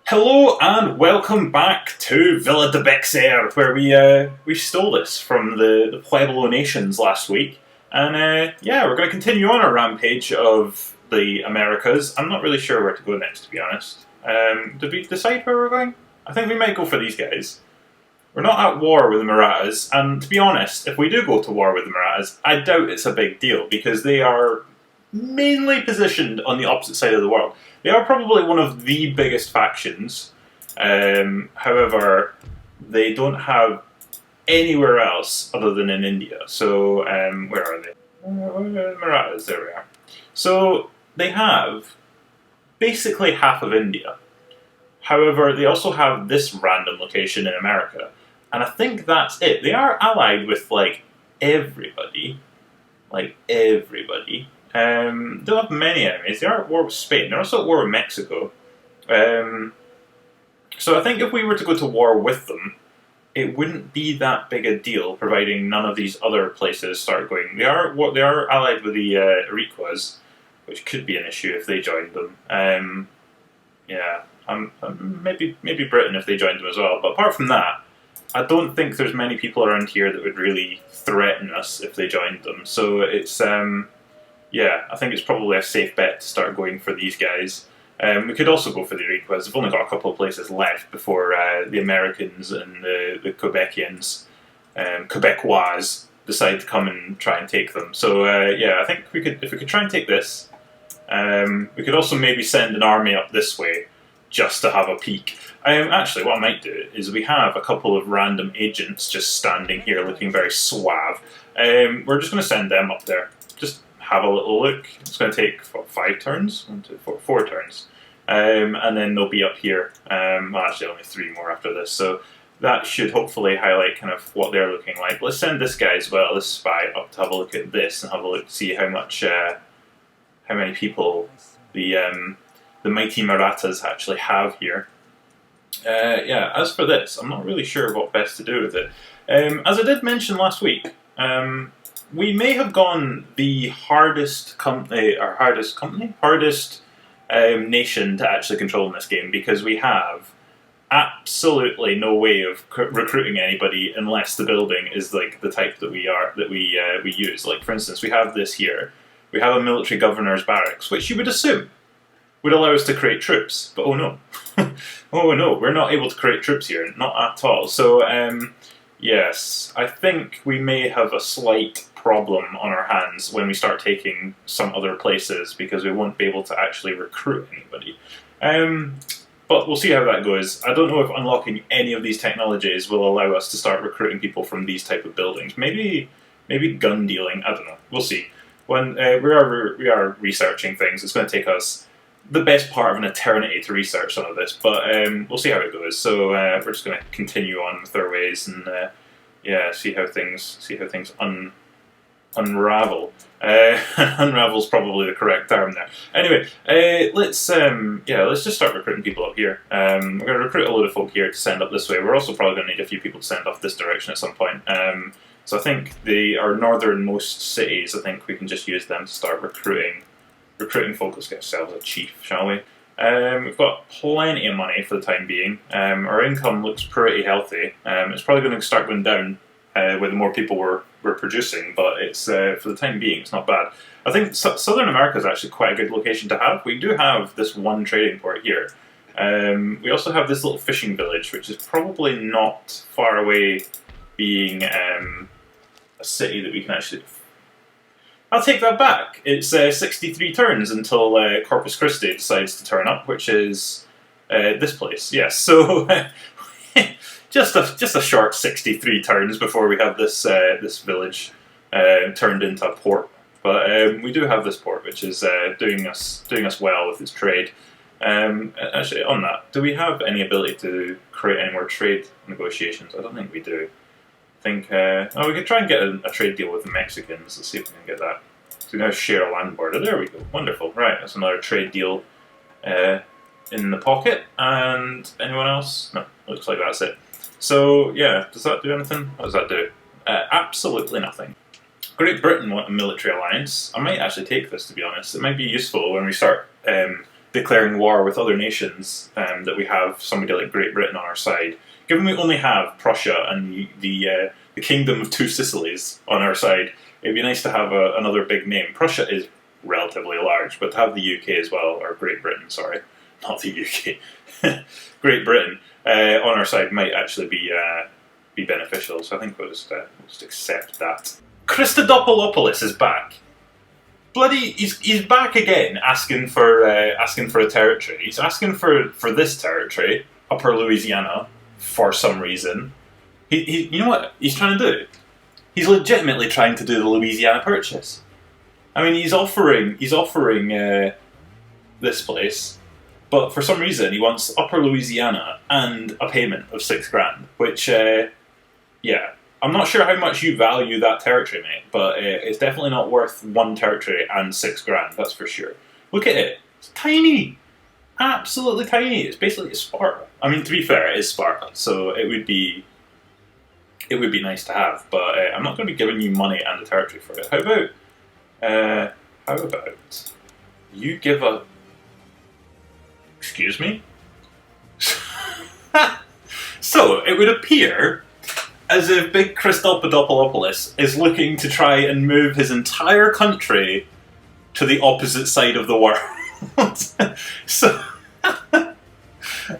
Hello and welcome back to Villa de Bexer, where we stole this from the Pueblo nations last week, and we're going to continue on our rampage of the Americas. I'm not really sure where to go next, to be honest. Did we decide where we're going? I think we might go for these guys. We're not at war with the Marathas, and to be honest, if we do go to war with the Marathas, I doubt it's a big deal because they are mainly positioned on the opposite side of the world. They are probably one of the biggest factions. However, they don't have anywhere else other than in India. So, where are they? Marathas, there we are. So, they have basically half of India. However, they also have this random location in America. And I think that's it. They are allied with, everybody. They don't have many enemies. They are at war with Spain. They're also at war with Mexico. So I think if we were to go to war with them, it wouldn't be that big a deal, providing none of these other places start going. They are allied with the Iroquois, which could be an issue if they joined them. Maybe Britain if they joined them as well. But apart from that, I don't think there's many people around here that would really threaten us if they joined them. So it's I think it's probably a safe bet to start going for these guys. We could also go for the Iroquois. We've only got a couple of places left before the Americans and the Quebecians, Quebecois, decide to come and try and take them. So I think if we could try and take this, we could also maybe send an army up this way just to have a peek. Actually, what I might do is we have a couple of random agents just standing here looking very suave. We're just going to send them up there. Just have a little look. It's going to take 5 turns? 1, 2, 4, 4 turns. And then they'll be up here. Actually, only 3 more after this. So that should hopefully highlight kind of what they're looking like. Let's send this guy as well, this spy, up to have a look at this and have a look to see how many people the mighty Marathas actually have here. As for this, I'm not really sure what best to do with it. As I did mention last week, we may have gone the hardest nation to actually control in this game, because we have absolutely no way of recruiting anybody unless the building is like the type that we use. Like, for instance, we have this here. We have a military governor's barracks, which you would assume would allow us to create troops, but oh no. Oh no, we're not able to create troops here, not at all. So, yes, I think we may have a slight problem on our hands when we start taking some other places, because we won't be able to actually recruit anybody. But we'll see how that goes. I don't know if unlocking any of these technologies will allow us to start recruiting people from these type of buildings. Maybe gun dealing, I don't know. We'll see. When we are researching things, it's going to take us the best part of an eternity to research some of this, but we'll see how it goes. So we're just going to continue on with our ways and see how things unravel. Unravel's probably the correct term there. Anyway, let's just start recruiting people up here. We're going to recruit a load of folk here to send up this way. We're also probably going to need a few people to send off this direction at some point. So I think our northernmost cities, I think we can just use them to start recruiting folk. Let's get ourselves a chief, shall we? We've got plenty of money for the time being. Our income looks pretty healthy. It's probably going to start going down with the more people we're producing, but it's for the time being, it's not bad. I think Southern America is actually quite a good location to have. We do have this one trading port here. We also have this little fishing village, which is probably not far away, being a city that we can actually... I'll take that back. It's 63 turns until Corpus Christi decides to turn up, which is this place. Yes, so just a short 63 turns before we have this village turned into a port. But we do have this port, which is doing us well with its trade. Actually, on that, do we have any ability to create any more trade negotiations? I don't think we do. I think we could try and get a trade deal with the Mexicans. Let's see if we can get that. So we now share a land border. There we go. Wonderful. Right, that's another trade deal in the pocket. And anyone else? No, looks like that's it. So yeah, does that do anything? What does that do? Absolutely nothing. Great Britain want a military alliance. I might actually take this, to be honest. It might be useful when we start declaring war with other nations, that we have somebody like Great Britain on our side. Given we only have Prussia and the Kingdom of Two Sicilies on our side, it'd be nice to have another big name. Prussia is relatively large, but to have the UK as well, or Great Britain, sorry, not the UK, Great Britain on our side might actually be beneficial. So I think we'll just accept that. Christodopolopoulos is back. Bloody, he's back again, asking for a territory. He's asking for this territory, Upper Louisiana, for some reason. He you know what he's trying to do? He's legitimately trying to do the Louisiana Purchase. I mean, he's offering this place, but for some reason he wants Upper Louisiana and a payment of $6,000, which, yeah, I'm not sure how much you value that territory, mate, but it's definitely not worth one territory and $6,000, that's for sure. Look at it. It's tiny. Absolutely tiny. It's basically Sparta. I mean, to be fair, it is Sparta, so it would be nice to have, but I'm not going to be giving you money and a territory for it. How about you give a... Excuse me? So, it would appear as if Big Christopodopoulos is looking to try and move his entire country to the opposite side of the world. So,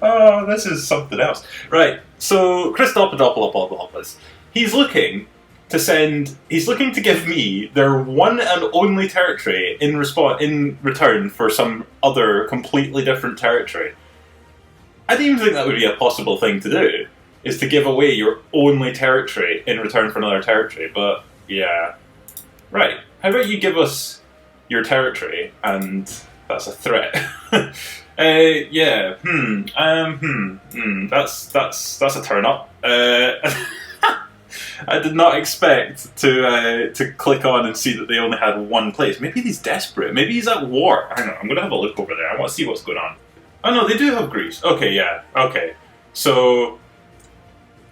oh, this is something else. Right, so Christopodopoulos, he's looking to give me their one and only territory in return for some other completely different territory. I didn't even think that would be a possible thing to do, is to give away your only territory in return for another territory, but yeah. Right, how about you give us your territory, and that's a threat. Yeah, that's a turn up. I did not expect to click on and see that they only had one place. Maybe he's desperate. Maybe he's at war. Hang on, I'm going to have a look over there. I want to see what's going on. Oh no, they do have Greece. Okay, yeah, okay. So,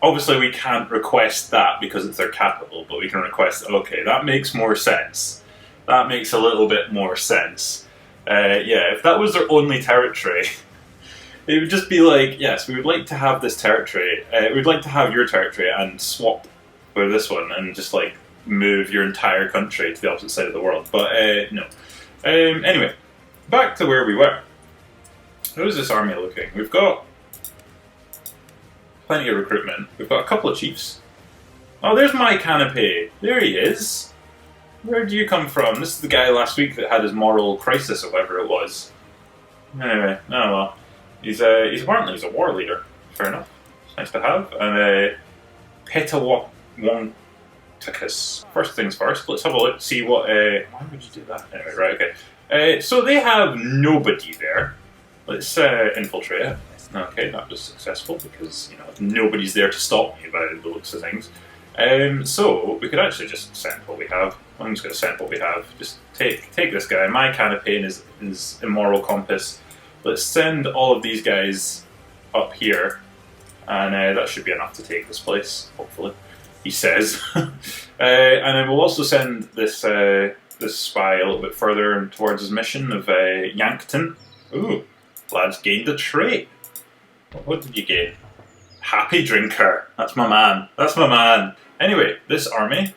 obviously we can't request that because it's their capital, but we can request, okay, that makes more sense. That makes a little bit more sense. Yeah, if that was their only territory, it would just be like, yes, we would like to have this territory. We'd like to have your territory and swap with this one and just like move your entire country to the opposite side of the world. But no. Anyway, back to where we were. How is this army looking? We've got plenty of recruitment. We've got a couple of chiefs. Oh, there's my canopy. There he is. Where do you come from? This is the guy last week that had his moral crisis or whatever it was. Anyway, oh well. He's apparently a war leader. Fair enough. It's nice to have. And Petawonticus. First things first, let's have a look, see what... why would you do that? Anyway, right, okay. So they have nobody there. Let's infiltrate it. Okay, that was successful because, you know, nobody's there to stop me by the looks of things. So we could actually just send what we have. I'm just going to send what we have. Just take this guy. My canopy is immoral compass. Let's send all of these guys up here, and that should be enough to take this place, hopefully, he says. And then we'll also send this spy a little bit further towards his mission of Yankton. Ooh, lad's gained a trait. What did you gain? Happy drinker. That's my man. That's my man. Anyway, this army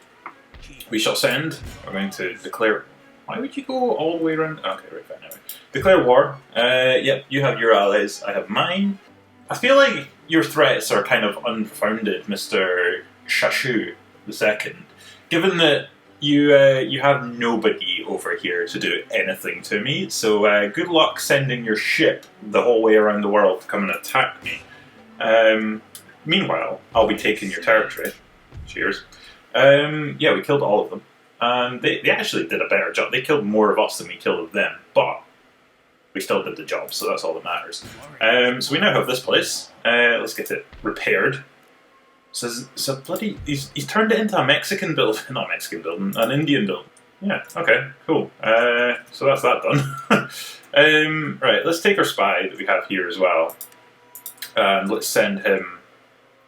we shall send. We're going to declare... Why would you go all the way around? Okay, right, fine, anyway. Declare war. Yep, you have your allies, I have mine. I feel like your threats are kind of unfounded, Mr. Shashu II. Given that you have nobody over here to do anything to me, so good luck sending your ship the whole way around the world to come and attack me. Meanwhile, I'll be taking your territory. Cheers. Yeah, we killed all of them. And they actually did a better job. They killed more of us than we killed of them, but we still did the job, so that's all that matters. So we now have this place. Let's get it repaired. So bloody... He's turned it into a Mexican building. Not a Mexican building, an Indian building. Yeah, okay, cool. So that's that done. Right, let's take our spy that we have here as well. And let's send him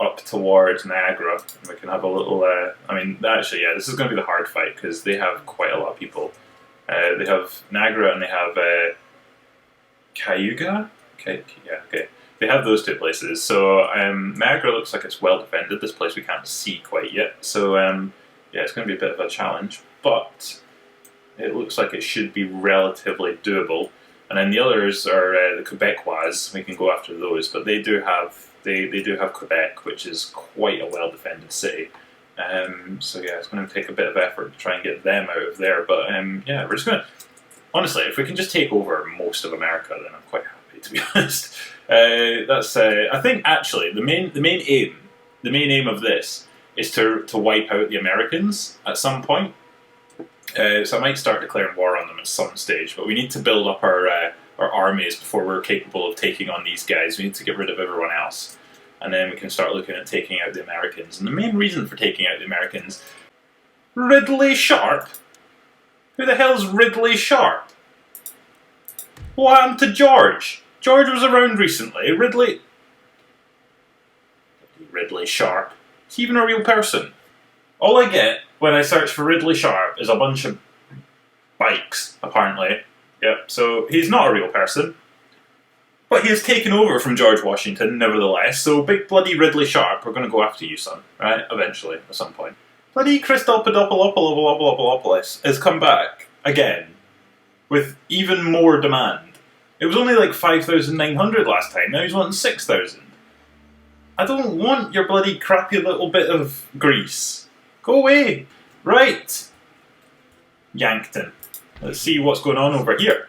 up towards Niagara, and we can have a little, I mean, actually, yeah, this is going to be the hard fight, because they have quite a lot of people. They have Niagara, and they have Cayuga? Okay, yeah, okay. They have those two places. So Niagara looks like it's well defended. This place we can't see quite yet. So yeah, it's going to be a bit of a challenge, but it looks like it should be relatively doable. And then the others are the Quebecois. We can go after those, but they do have Quebec, which is quite a well defended city. So yeah, it's going to take a bit of effort to try and get them out of there. But yeah, we're just going to honestly, if we can just take over most of America, then I'm quite happy, to be honest. That's I think actually the main aim of this is to wipe out the Americans at some point. So I might start declaring war on them at some stage, but we need to build up our armies before we're capable of taking on these guys. We need to get rid of everyone else, and then we can start looking at taking out the Americans. And the main reason for taking out the Americans, Ridley Sharp. Who the hell's Ridley Sharp? What happened to George? George was around recently. Ridley Sharp. Is he even a real person? All I get when I search for Ridley Sharp is a bunch of bikes, apparently. Yep, so he's not a real person. But he has taken over from George Washington, nevertheless, so big bloody Ridley Sharp, we're going to go after you, son, right? Eventually, at some point. Bloody Christopoulos has come back, again, with even more demand. It was only like 5,900 last time, now he's wanting 6,000. I don't want your bloody crappy little bit of Greece. Go away. Right. Yankton. Let's see what's going on over here.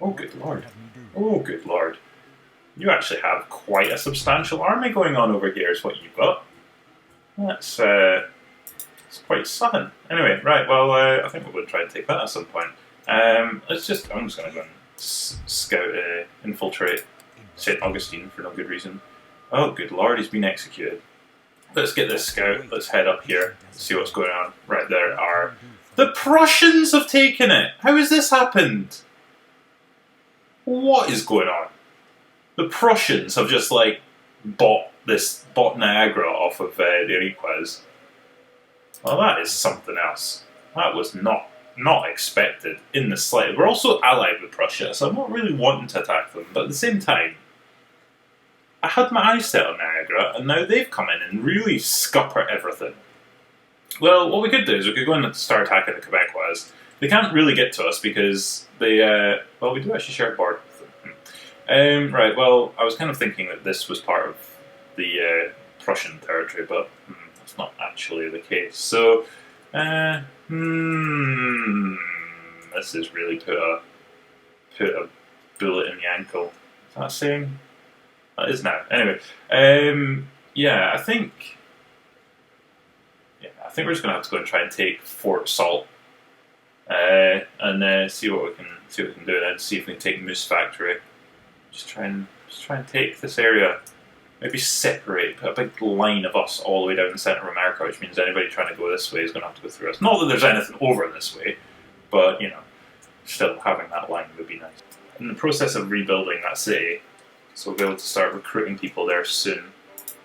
Oh, good lord. Oh, good lord. You actually have quite a substantial army going on over here, is what you've got. That's it's quite sudden. Anyway, right, well, I think we're going to try and take that at some point. I'm just going to go and scout, infiltrate St. Augustine for no good reason. Oh, good lord, he's been executed. Let's get this scout, let's head up here, see what's going on. Right, there are... The Prussians have taken it! How has this happened? What is going on? The Prussians have just, like, bought Niagara off of the Iroquois. Well, that is something else. That was not expected in the slightest. We're also allied with Prussia, so I'm not really wanting to attack them, but at the same time, I had my eyes set on Niagara, and now they've come in and really scupper everything. Well, what we could do is we could go and start attacking the Quebecois. They can't really get to us because they, well, we do actually share a border with them. Right, well, I was kind of thinking that this was part of the Prussian territory, but that's not actually the case. So, this is really put a bullet in the ankle. Is that saying? That is now. Anyway, yeah, I think we're just gonna have to go and try and take Fort Salt, and see what we can do, and then see if we can take Moose Factory. Just try and take this area. Maybe separate, put a big line of us all the way down the centre of America, which means anybody trying to go this way is going to have to go through us. Not that there's anything over this way, but, you know, still having that line would be nice. In the process of rebuilding that city, so we'll be able to start recruiting people there soon.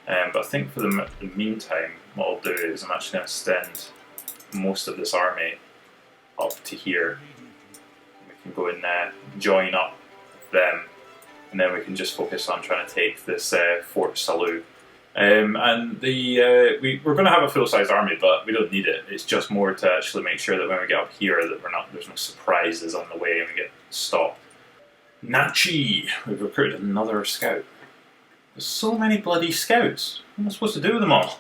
But I think for the meantime, what I'll do is I'm actually going to extend most of this army up to here. We can go and join up them, and then we can just focus on trying to take this Fort Salut. And we're going to have a full-size army, but we don't need it. It's just more to actually make sure that when we get up here that there's no surprises on the way and we get stopped. Nachi! We've recruited another scout. There's so many bloody scouts. What am I supposed to do with them all?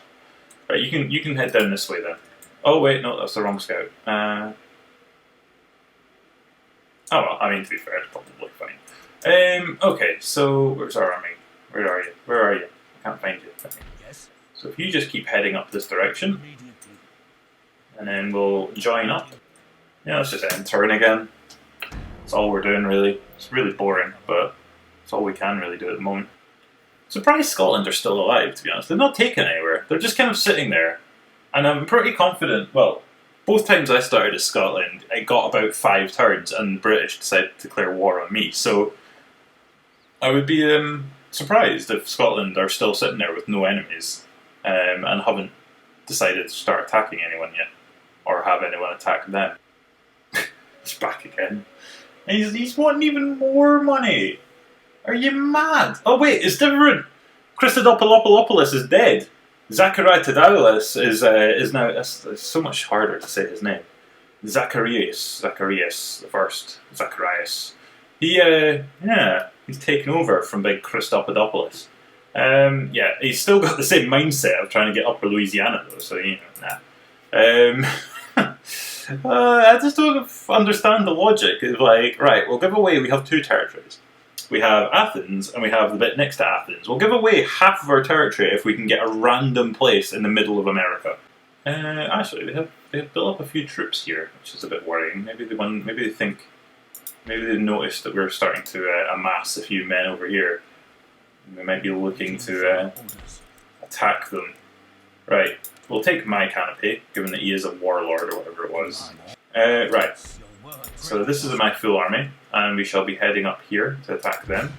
Right, you can head down this way then. Oh wait, no, that's the wrong scout. Oh well, I mean, to be fair, it's probably fine. Okay, so where's our army? Where are you? Where are you? I can't find you. Okay. Yes. So if you just keep heading up this direction, and then we'll join up. Yeah, let's just end turn again. That's all we're doing really. It's really boring, but it's all we can really do at the moment. Surprised Scotland are still alive, to be honest. They're not taken anywhere. They're just kind of sitting there. And I'm pretty confident, well, both times I started as Scotland, I got about 5 turns and the British decided to declare war on me. So I would be surprised if Scotland are still sitting there with no enemies and haven't decided to start attacking anyone yet, or have anyone attack them. It's back again. And he's wanting even more money. Are you mad? Oh wait, it's different. Christodopolopoulos is dead. Zacharias is now. It's so much harder to say his name. Zacharias the first. Zacharias. He's taken over from big Christopoulos. He's still got the same mindset of trying to get Upper Louisiana though. So I just don't understand the logic. It's like, right, we'll give away. We have two territories. We have Athens, and we have the bit next to Athens. We'll give away half of our territory if we can get a random place in the middle of America. Actually, they've built up a few troops here, which is a bit worrying. Maybe they noticed that we're starting to amass a few men over here. We might be looking to attack them. Right, we'll take my canopy, given that he is a warlord or whatever it was. Right, so this is my full army, and we shall be heading up here to attack them.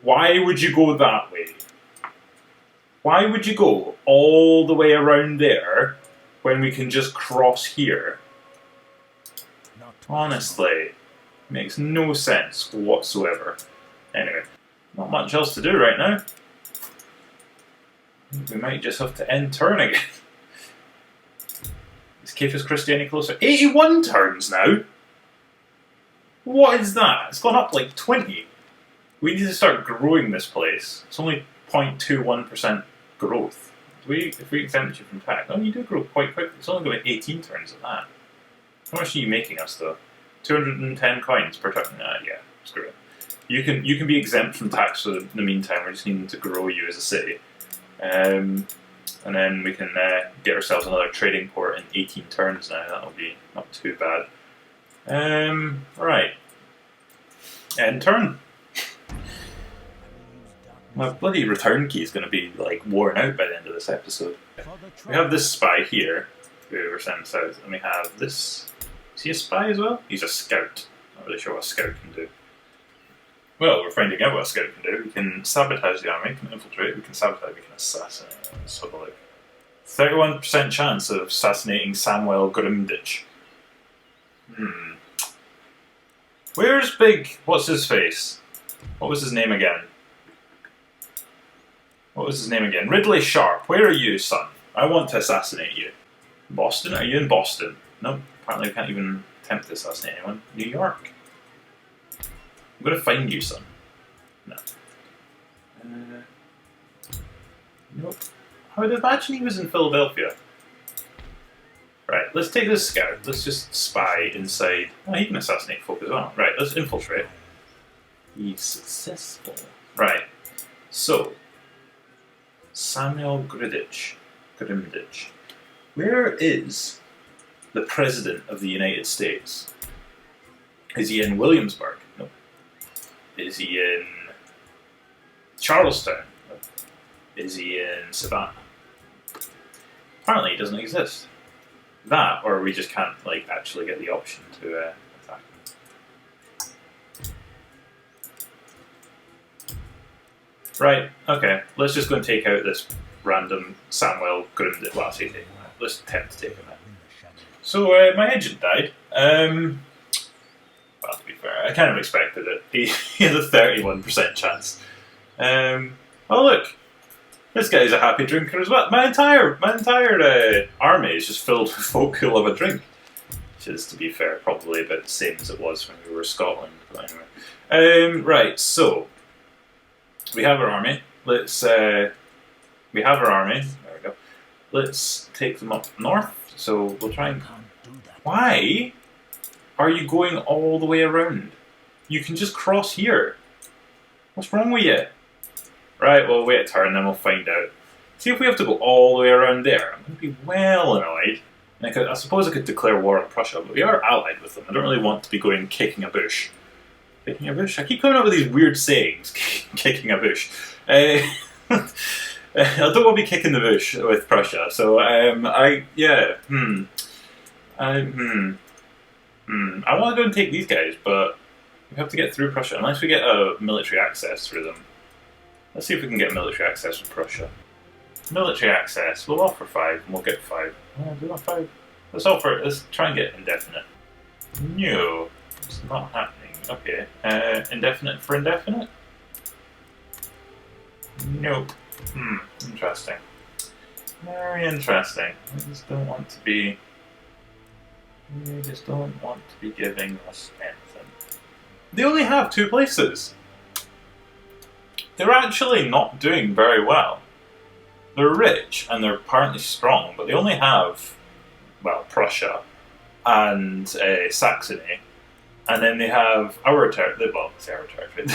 Why would you go that way? Why would you go all the way around there when we can just cross here? Honestly, makes no sense whatsoever. Anyway, not much else to do right now. We might just have to end turn again. Is Caphis Christi any closer? 81 turns now? What is that? It's gone up like 20. We need to start growing this place. It's only 0.21% growth. If we exempt you from tax, you do grow quite quickly. It's only going to be 18 turns at that. How much are you making us though? 210 coins per turn. Yeah, screw it. You can be exempt from tax for the meantime. We're just needing to grow you as a city. And then we can get ourselves another trading port in 18 turns now. That'll be not too bad. Right. End turn. My bloody return key is going to be like worn out by the end of this episode. We have this spy here, who we're sending south, and we have this. Is he a spy as well? He's a scout. Not really sure what a scout can do. Well, we're finding out what a scout can do. We can sabotage the army, we can infiltrate, we can sabotage, we can assassinate. Let's have a look. 31% chance of assassinating Samuel Grimditch. Where's big... What's his face? What was his name again? Ridley Sharp. Where are you, son? I want to assassinate you. Boston? Are you in Boston? No, apparently I can't even attempt to assassinate anyone. New York. I'm going to find you, son. No. Nope. I would imagine he was in Philadelphia. Right, let's take this scout. Let's just spy inside. Oh, he can assassinate folk as well. Right, let's infiltrate. He's successful. Right, so Samuel Grimditch. Where is the President of the United States? Is he in Williamsburg? No. Is he in Charlestown? No. Is he in Savannah? Apparently he doesn't exist. That, or we just can't actually get the option to attack him. Right, okay. Let's just go and take out this random Samuel Grimditch. Well, let's attempt to take him out. So, my agent died. Well, to be fair, I kind of expected it. He had a 31% chance. Oh, look. This guy's a happy drinker as well. My entire army is just filled with folk who love a drink. Which is, to be fair, probably about the same as it was when we were Scotland. But anyway. Right, so we have our army. There we go. Let's take them up north. So we'll try and... Why are you going all the way around? You can just cross here. What's wrong with you? Right, well, wait a turn, then we'll find out. See, if we have to go all the way around there, I'm going to be well annoyed. And I suppose I could declare war on Prussia, but we are allied with them. I don't really want to be going kicking a bush. Kicking a bush? I keep coming up with these weird sayings. Kicking a bush. I don't want to be kicking the bush with Prussia, so I want to go and take these guys, but we have to get through Prussia, unless we get a military access through them. Let's see if we can get military access from Prussia. Military access. We'll offer 5 and we'll get 5. Oh, do we want 5? Let's try and get indefinite. No, it's not happening. Okay. Indefinite for indefinite? Nope. Interesting. Very interesting. We just don't want to be... We just don't want to be giving us anything. They only have 2 places. They're actually not doing very well. They're rich and they're apparently strong, but they only have, well, Prussia and Saxony. And then they have our territory, well, it's our territory,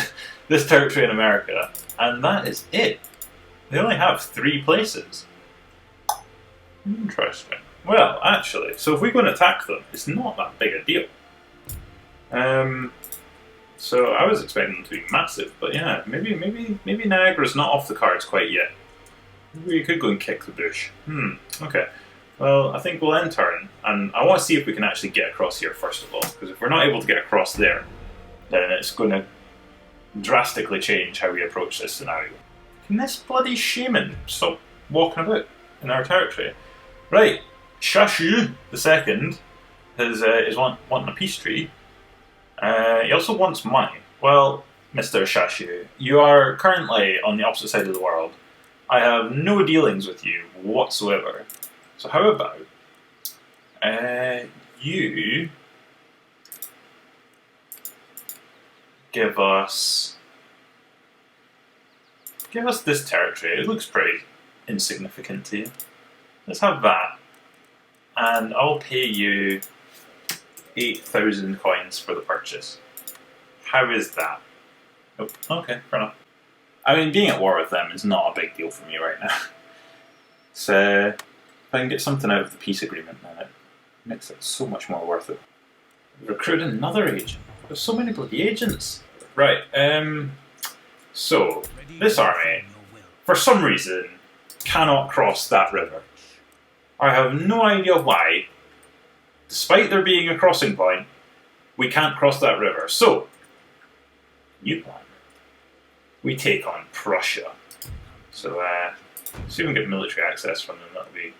this territory in America, and that is it. They only have 3 places. Interesting. Well, actually, so if we go and attack them, it's not that big a deal. So I was expecting them to be massive, but yeah, maybe Niagara's not off the cards quite yet. Maybe we could go and kick the bush. Okay. Well, I think we'll end turn, and I want to see if we can actually get across here first of all, because if we're not able to get across there, then it's going to drastically change how we approach this scenario. Can this bloody shaman stop walking about in our territory? Right, Shashu II is wanting a peace treaty. He also wants money. Well, Mr. Shashu, you are currently on the opposite side of the world. I have no dealings with you whatsoever. So how about you give us this territory. It looks pretty insignificant to you. Let's have that, and I'll pay you 8,000 coins for the purchase. How is that? Oh, okay, fair enough. I mean, being at war with them is not a big deal for me right now. So, if I can get something out of the peace agreement, then it makes it so much more worth it. Recruit another agent. There's so many bloody agents. Right, so, this army, for some reason, cannot cross that river. I have no idea why. Despite there being a crossing point, we can't cross that river. So, new plan. We take on Prussia. So, see if we can get military access from them, that'll be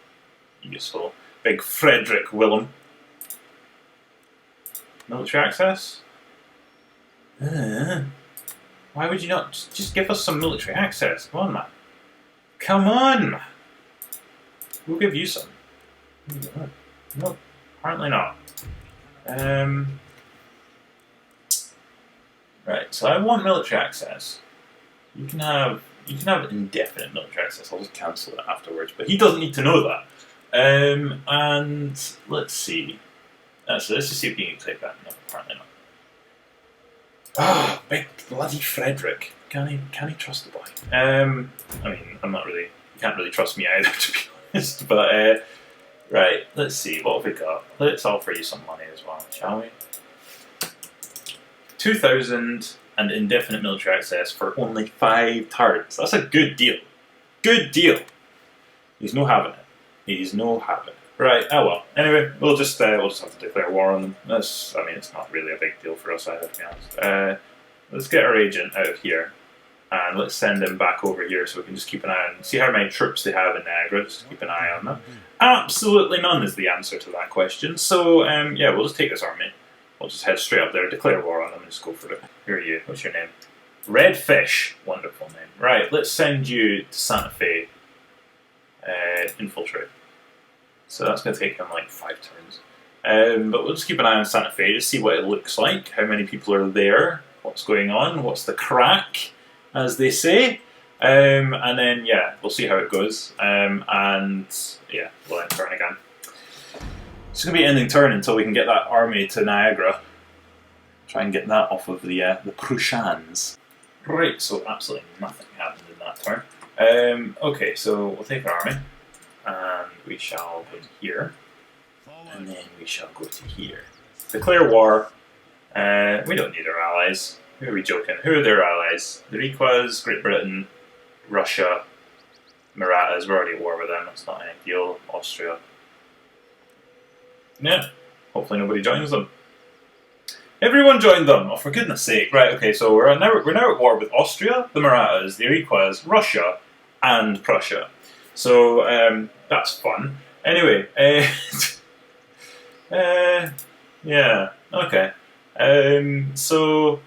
useful. Big Frederick Willem. Military access? Why would you not just give us some military access? Come on, man. Come on, man. We'll give you some. No, apparently not. Right, so I want military access. You can have indefinite military access. I'll just cancel it afterwards. But he doesn't need to know that. And let's see. So let's just see if he can take that. No, apparently not. Big bloody Frederick. Can he trust the boy? I mean, I'm not really. You can't really trust me either, to be honest. But right, let's see. What have we got? Let's offer you some money as well, shall we? 2,000 and indefinite military access for only 5 turns. That's a good deal. Good deal. He's no having it. He's no having it. Right. Oh well. Anyway, we'll just have to declare war on them. I mean, it's not really a big deal for us either, to be honest. Let's get our agent out of here, and let's send him back over here so we can just keep an eye on, see how many troops they have in Niagara. Just keep an eye on them. Absolutely none is the answer to that question. So yeah, we'll just take this army. We'll just head straight up there, declare war on them, and just go for it. Who are you? What's your name? Red Fish. Wonderful name. Right. Let's send you to Santa Fe. Infiltrate. So that's going to take him like 5 turns. But we'll just keep an eye on Santa Fe, just see what it looks like, how many people are there, what's going on, what's the crack, as they say. And then, yeah, we'll see how it goes. And, yeah, we'll end turn again. It's going to be ending turn until we can get that army to Niagara. Try and get that off of the Prussians. Right, so absolutely nothing happened in that turn. Okay, so we'll take our army. And we shall go to here, and then we shall go to here. Declare war. We don't need our allies. Who are we joking? Who are their allies? The Iroquois, Great Britain, Russia, Marathas. We're already at war with them. That's not any deal. Austria. Yeah. Hopefully nobody joins them. Everyone joined them. Oh, for goodness sake! Right. Okay. So we're now at war with Austria, the Marathas, the Iroquois, Russia, and Prussia. So, that's fun. Anyway, yeah, okay. So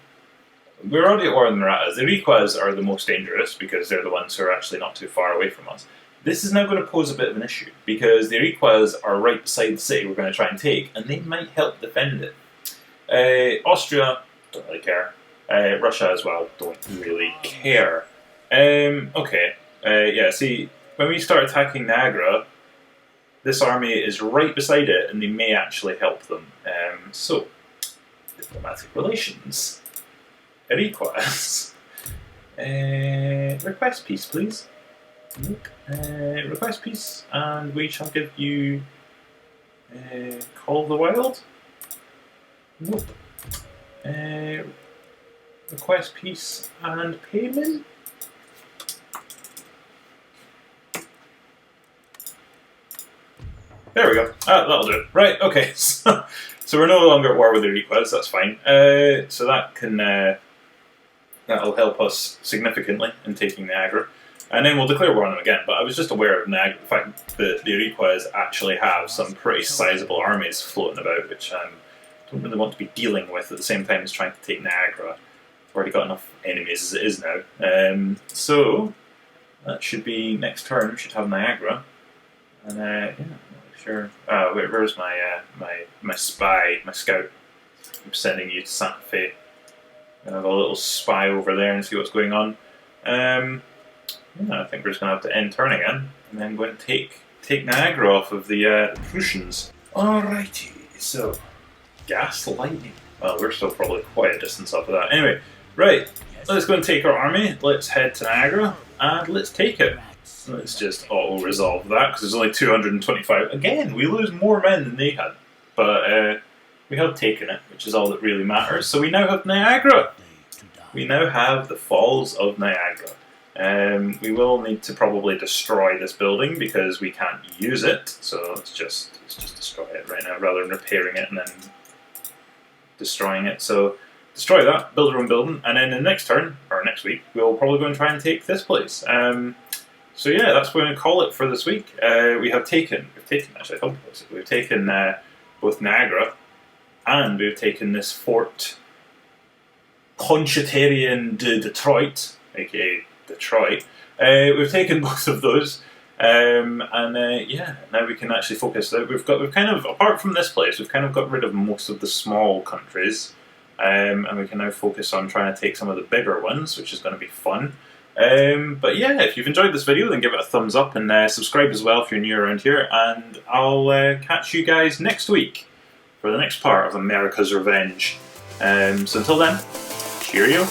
we're already at war with the Marathas. The Requas are the most dangerous because they're the ones who are actually not too far away from us. This is now going to pose a bit of an issue because the Requas are right beside the city we're going to try and take, and they might help defend it. Austria, don't really care. Russia as well, don't really care. Okay, yeah, see, when we start attacking Niagara, this army is right beside it, and they may actually help them. So, diplomatic relations. Request. Request peace, please. Request peace, and we shall give you Call of the Wild. Nope. Request peace and payment. There we go. That'll do it. Right, okay. So we're no longer at war with the Requas, that's fine. So that can that'll help us significantly in taking Niagara. And then we'll declare war on them again. But I was just aware of the fact that the Requas actually have some pretty sizable armies floating about, which I don't really want to be dealing with at the same time as trying to take Niagara. I've already got enough enemies as it is now. So that should be next turn. We should have Niagara. And yeah, I'm not sure. Where's my spy, my scout? I'm sending you to Santa Fe. I'm gonna have a little spy over there and see what's going on. Yeah, I think we're just going to have to end turn again, and then go and take Niagara off of the Prussians. Alrighty, so gas lightning. Well, we're still probably quite a distance off of that. Anyway, right, let's go and take our army. Let's head to Niagara, and let's take it. Let's just auto-resolve that, because there's only 225. Again, we lose more men than they had, but we have taken it, which is all that really matters. So we now have Niagara. We now have the Falls of Niagara. We will need to probably destroy this building because we can't use it. So let's just destroy it right now rather than repairing it and then destroying it. So destroy that, build our own building, and then in the next turn, or next week, we'll probably go and try and take this place. So yeah, that's what we're going to call it for this week. We've taken both Niagara and we've taken this Fort Pontchartrain de Detroit, aka Detroit. We've taken both of those, and yeah, now we can actually focus. We've kind of, apart from this place, we've kind of got rid of most of the small countries, and we can now focus on trying to take some of the bigger ones, which is going to be fun. But yeah, if you've enjoyed this video, then give it a thumbs up and subscribe as well if you're new around here, and I'll catch you guys next week for the next part of America's Revenge. So until then, cheerio.